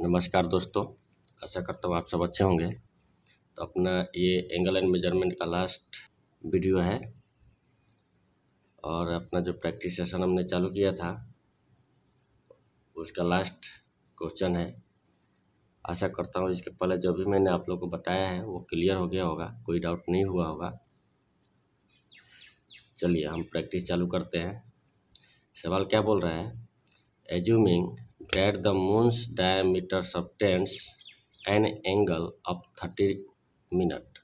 नमस्कार दोस्तों, आशा करता हूँ आप सब अच्छे होंगे। तो अपना ये एंगल एंड मेजरमेंट का लास्ट वीडियो है और अपना जो प्रैक्टिस सेशन हमने चालू किया था उसका लास्ट क्वेश्चन है। आशा करता हूँ इसके पहले जो भी मैंने आप लोग को बताया है वो क्लियर हो गया होगा, कोई डाउट नहीं हुआ होगा। चलिए हम प्रैक्टिस चालू करते हैं। सवाल क्या बोल रहा है? Assuming that the moons diameter subtends an angle of 30 minute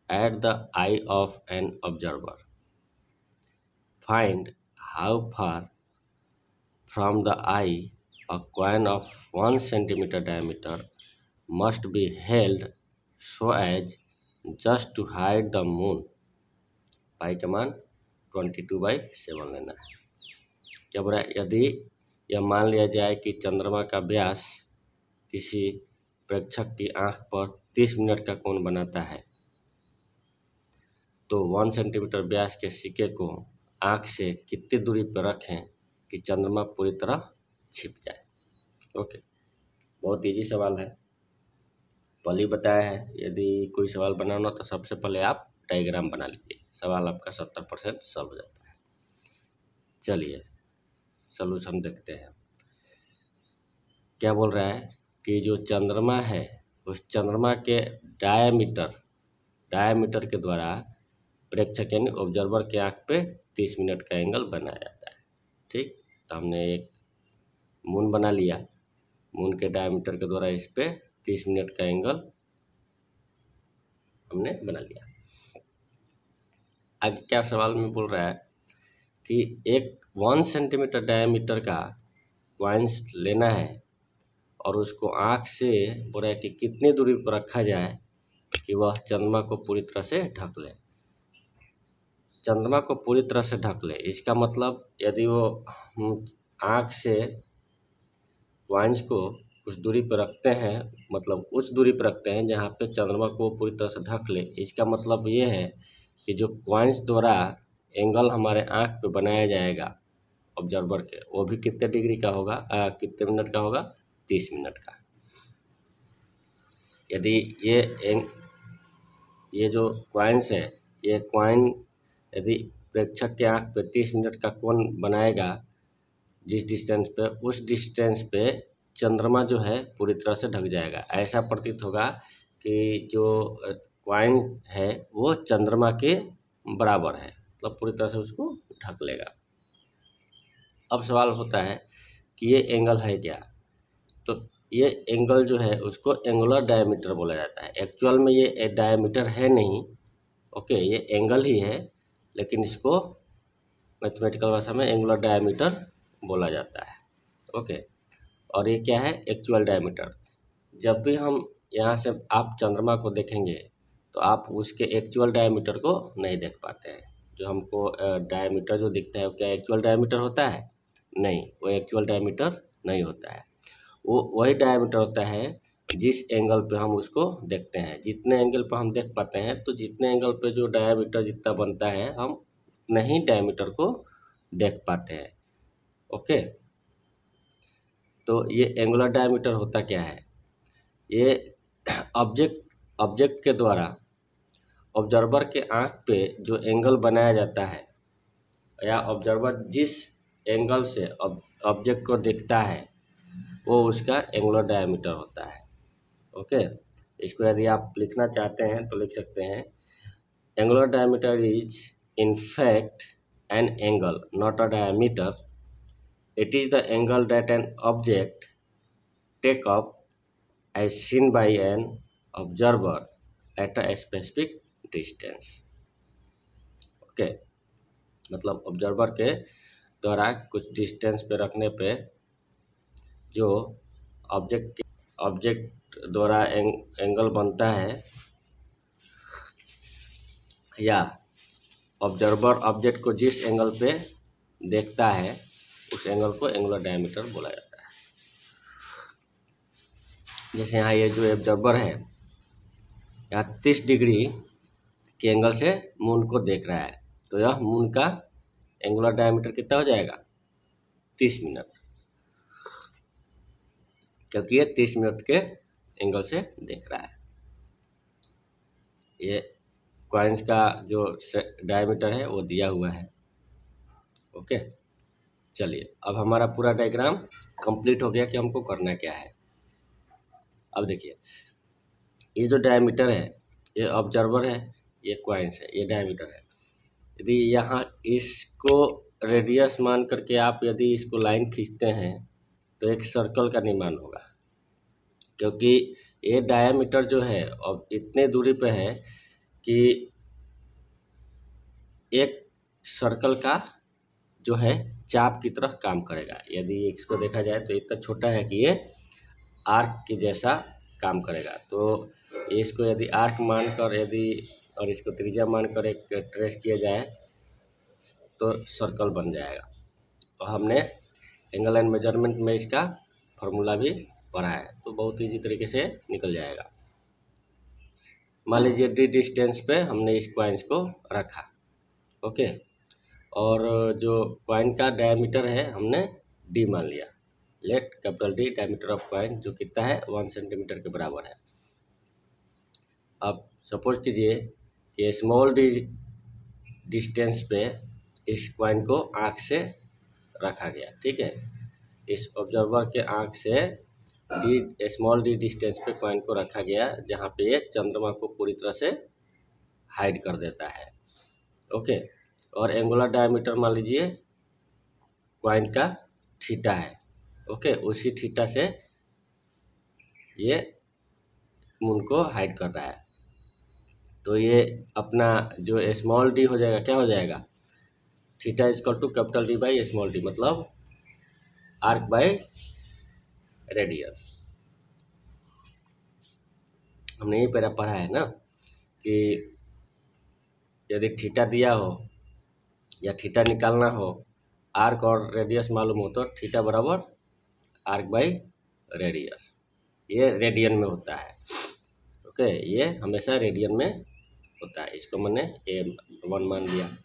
at the eye of an observer. Find how far from the eye a coin of 1 centimeter diameter must be held so as just to hide the moon. पाई का मान 22/7 लेना है। क्या बोल रहा है? यदि यह मान लिया जाए कि चंद्रमा का व्यास किसी प्रेक्षक की आंख पर 30 मिनट का कोण बनाता है तो 1 सेंटीमीटर व्यास के सिक्के को आँख से कितनी दूरी पर रखें कि चंद्रमा पूरी तरह छिप जाए। ओके, बहुत इजी सवाल है, पहले ही बताया है। यदि कोई सवाल बनाना तो सबसे पहले आप डायग्राम बना लीजिए, सवाल आपका 70% सॉल्व हो जाता है। चलिए सॉल्यूशन देखते हैं। क्या बोल रहा है कि जो चंद्रमा है उस चंद्रमा के डायमीटर के द्वारा प्रेक्षक यानी ऑब्जर्वर के आंख पे 30 मिनट का एंगल बनाया जाता है। ठीक, तो हमने एक मून बना लिया, मून के डायमीटर के द्वारा इस पे 30 मिनट का एंगल हमने बना लिया। आगे क्या सवाल में बोल रहा है कि एक 1 सेंटीमीटर डायमीटर का कॉइन्स लेना है और उसको आंख से बोल रहा है कि कितनी दूरी पर रखा जाए कि वह चंद्रमा को पूरी तरह से ढक ले। चंद्रमा को पूरी तरह से ढक ले, इसका मतलब यदि वो आँख से कॉइन्स को कुछ दूरी पर रखते हैं, मतलब उस दूरी पर रखते हैं जहाँ पे चंद्रमा को पूरी तरह से ढक ले, इसका मतलब ये है कि जो कॉइन्स द्वारा एंगल हमारे आँख पे बनाया जाएगा ऑब्जर्वर के, वो भी कितने डिग्री का होगा, कितने मिनट का होगा? 30 मिनट का। यदि ये जो कॉइन्स है, ये कॉइन यदि प्रेक्षक के आँख पे 30 मिनट का कोण बनाएगा जिस डिस्टेंस पे, उस डिस्टेंस पे चंद्रमा जो है पूरी तरह से ढक जाएगा। ऐसा प्रतीत होगा कि जो कॉइन है वो चंद्रमा के बराबर है, मतलब पूरी तरह से उसको ढक लेगा। अब सवाल होता है कि ये एंगल है क्या? तो ये एंगल जो है उसको एंगुलर डायमीटर बोला जाता है। एक्चुअल में ये डायमीटर है नहीं, ओके, ये एंगल ही है, लेकिन इसको मैथमेटिकल भाषा में एंगुलर डायमीटर बोला जाता है। ओके, और ये क्या है? Actual diameter. जब भी हम यहाँ से आप चंद्रमा को देखेंगे तो आप उसके एक्चुअल डायमीटर को नहीं देख पाते हैं। जो हमको डायमीटर जो दिखता है वो क्या एक्चुअल डायमीटर होता है? नहीं, वो एक्चुअल डायमीटर नहीं होता है। वो वही डायमीटर होता है जिस एंगल पे हम उसको देखते हैं। जितने एंगल पर हम देख पाते हैं, तो जितने एंगल पे जो डायमीटर जितना बनता है हम उतने ही डायमीटर को देख पाते हैं। ओके, तो ये एंगुलर डायमीटर होता क्या है? ये ऑब्जेक्ट के द्वारा ऑब्जर्वर के आँख पे जो एंगल बनाया जाता है या ऑब्जर्वर जिस एंगल से ऑब्जेक्ट को देखता है वो उसका एंगुलर डायमीटर होता है। ओके, इसको यदि आप लिखना चाहते हैं तो लिख सकते हैं, angular diameter is in fact an angle not a diameter. It is the angle that an object take up as seen by an observer at a specific distance। Okay, मतलब ऑब्जर्वर के द्वारा कुछ डिस्टेंस पे रखने पे जो object द्वारा angle बनता है या ऑब्जर्वर ऑब्जेक्ट को जिस एंगल पे देखता है उस एंगल को एंगुलर डायमीटर बोला जाता है। जैसे यहाँ ये जो ऑब्जर्वर है यहाँ 30 डिग्री के एंगल से मून को देख रहा है, तो यह मून का एंगुलर डायमीटर कितना हो जाएगा? 30 मिनट। क्योंकि ये 30 मिनट के एंगल से देख रहा है। ये कॉइन्स का जो डायमीटर है वो दिया हुआ है। ओके, चलिए अब हमारा पूरा डायग्राम कंप्लीट हो गया कि हमको करना क्या है। अब देखिए, ये जो डायमीटर है ये ऑब्जर्वर है, ये कॉइन्स है, ये डायमीटर है। यदि यहाँ इसको रेडियस मान करके आप यदि इसको लाइन खींचते हैं तो एक सर्कल का निर्माण होगा, क्योंकि ये डायमीटर जो है अब इतने दूरी पे है कि एक सर्कल का जो है चाप की तरह काम करेगा। यदि इसको देखा जाए तो इतना छोटा है कि ये आर्क के जैसा काम करेगा। तो इसको यदि आर्क मानकर यदि और इसको त्रिज्या मानकर एक ट्रेस किया जाए तो सर्कल बन जाएगा। और हमने एंगल एंड मेजरमेंट में इसका फॉर्मूला भी पढ़ा है, तो बहुत ईजी तरीके से निकल जाएगा। मान लीजिए डी डिस्टेंस पे हमने इस कॉइन्स को रखा, ओके, और जो कॉइन का डायमीटर है हमने डी मान लिया। Let capital D diameter of coin जो कितना है 1 सेंटीमीटर के बराबर है। अब सपोज कीजिए कि स्मॉल डी डिस्टेंस पे इस कॉइन को आँख से रखा गया, ठीक है। इस ऑब्जर्वर के आँख से डी स्मॉल डी डिस्टेंस पे कॉइन को रखा गया, जहाँ पे ये चंद्रमा को पूरी तरह से हाइड कर देता है, ओके। और एंगुलर डायमीटर मान लीजिए कॉइन का थीटा है, ओके, उसी थीटा से ये मून को हाइड कर रहा है। तो ये अपना जो स्मॉल डी हो जाएगा, क्या हो जाएगा, theta is equal to capital D by small D, मतलब आर्क बाय रेडियस। हमने यही पढ़ा है ना कि यदि थीटा दिया हो या थीटा निकालना हो, आर्क और रेडियस मालूम हो, तो थीटा बराबर आर्क बाई रेडियस। ये रेडियन में होता है, ओके, ये हमेशा रेडियन में होता है। इसको मैंने A1 मान लिया।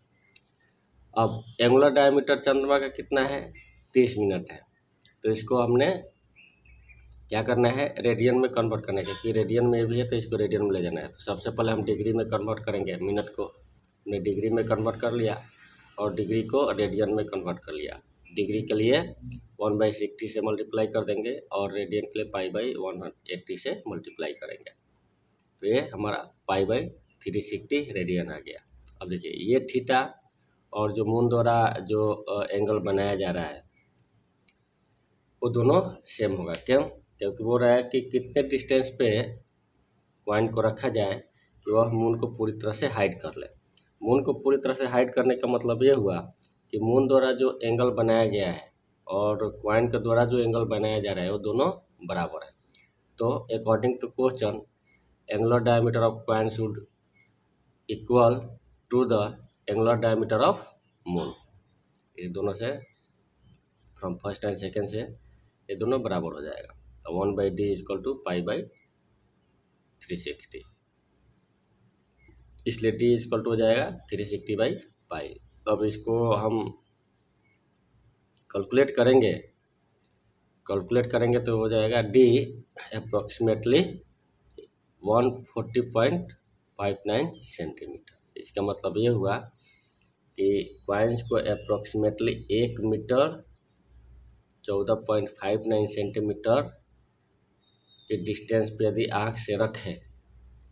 अब एंगुलर डायमीटर चंद्रमा का कितना है, 30 मिनट है। तो इसको हमने क्या करना है, रेडियन में कन्वर्ट करना है, क्योंकि रेडियन में भी है तो इसको रेडियन में ले जाना है। तो सबसे पहले हम डिग्री में कन्वर्ट करेंगे, मिनट को हमने डिग्री में कन्वर्ट कर लिया और डिग्री को रेडियन में कन्वर्ट कर लिया। डिग्री के लिए 1/60 से मल्टीप्लाई कर देंगे और रेडियन के लिए π/180 से मल्टीप्लाई करेंगे। तो ये हमारा π/360 रेडियन आ गया। अब देखिए, ये थीटा और जो मून द्वारा जो एंगल बनाया जा रहा है वो दोनों सेम होगा। क्यों, क्योंकि वो रहा है कि कितने डिस्टेंस पे कॉइन को रखा जाए कि वह मून को पूरी तरह से हाइड कर ले। मून को पूरी तरह से हाइड करने का मतलब ये हुआ कि मून द्वारा जो एंगल बनाया गया है और कॉइन के द्वारा जो एंगल बनाया जा रहा है वो दोनों बराबर है। तो according to question, angular diameter of coin should equal to the angular diameter of moon. ये दोनों से फ्रॉम फर्स्ट एंड सेकेंड से ये दोनों बराबर हो जाएगा। तो 1/d इजकल टू π/360, इसलिए d इजकल टू हो जाएगा 360/π। अब इसको हम कैलकुलेट करेंगे तो हो जाएगा d अप्रॉक्सीमेटली 140.59 सेंटीमीटर। इसका मतलब ये हुआ कि कॉइन्स को अप्रॉक्सीमेटली 1 मीटर 14.59 सेंटीमीटर के डिस्टेंस पे यदि आँख से रखें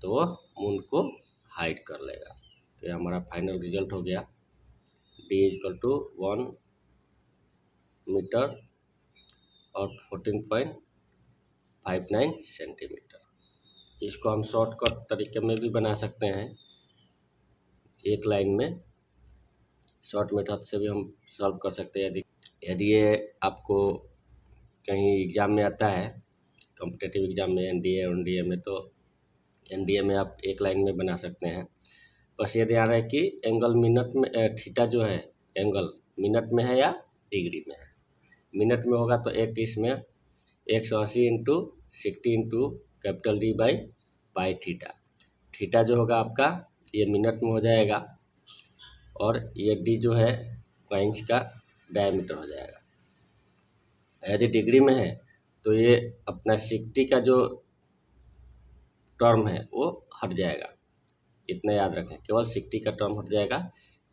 तो वह मून को हाइड कर लेगा। तो ये हमारा फाइनल रिजल्ट हो गया, d इजकल टू 1 मीटर और 14.59 सेंटीमीटर। इसको हम शॉर्टकट तरीके में भी बना सकते हैं, एक लाइन में शॉर्ट मेथड से भी हम सॉल्व कर सकते हैं। यदि ये आपको कहीं एग्ज़ाम में आता है, कॉम्पिटिटिव एग्ज़ाम में, NDA और NDA में, तो NDA में आप एक लाइन में बना सकते हैं। बस ये ध्यान रहे कि एंगल मिनट में, थीटा जो है एंगल मिनट में है या डिग्री में है। मिनट में होगा तो एक इसमें 180 into 60 into capital D by pi theta. Theta जो होगा आपका ये मिनट में हो जाएगा और ये d जो है कॉइन्स का डायमीटर हो जाएगा। यदि डिग्री में है तो ये अपना 60 का जो टर्म है वो हट जाएगा। इतना याद रखें, केवल 60 का टर्म हट जाएगा।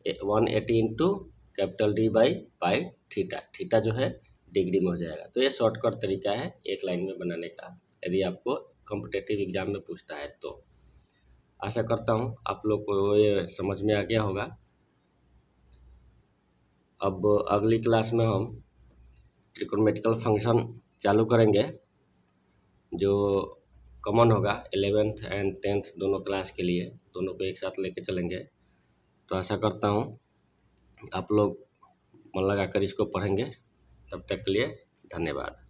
180 into capital D by pi theta, theta जो है डिग्री में हो जाएगा। तो ये शॉर्टकट तरीका है एक लाइन में बनाने का, यदि आपको कॉम्पिटिटिव एग्जाम में पूछता है तो। आशा करता हूँ आप लोग को ये समझ में आ गया होगा। अब अगली क्लास में हम ट्रिग्नोमेट्रिकल फंक्शन चालू करेंगे, जो कॉमन होगा 11th एंड 10th दोनों क्लास के लिए, दोनों को एक साथ लेके चलेंगे। तो आशा करता हूँ आप लोग मन लगाकर इसको पढ़ेंगे। तब तक के लिए धन्यवाद।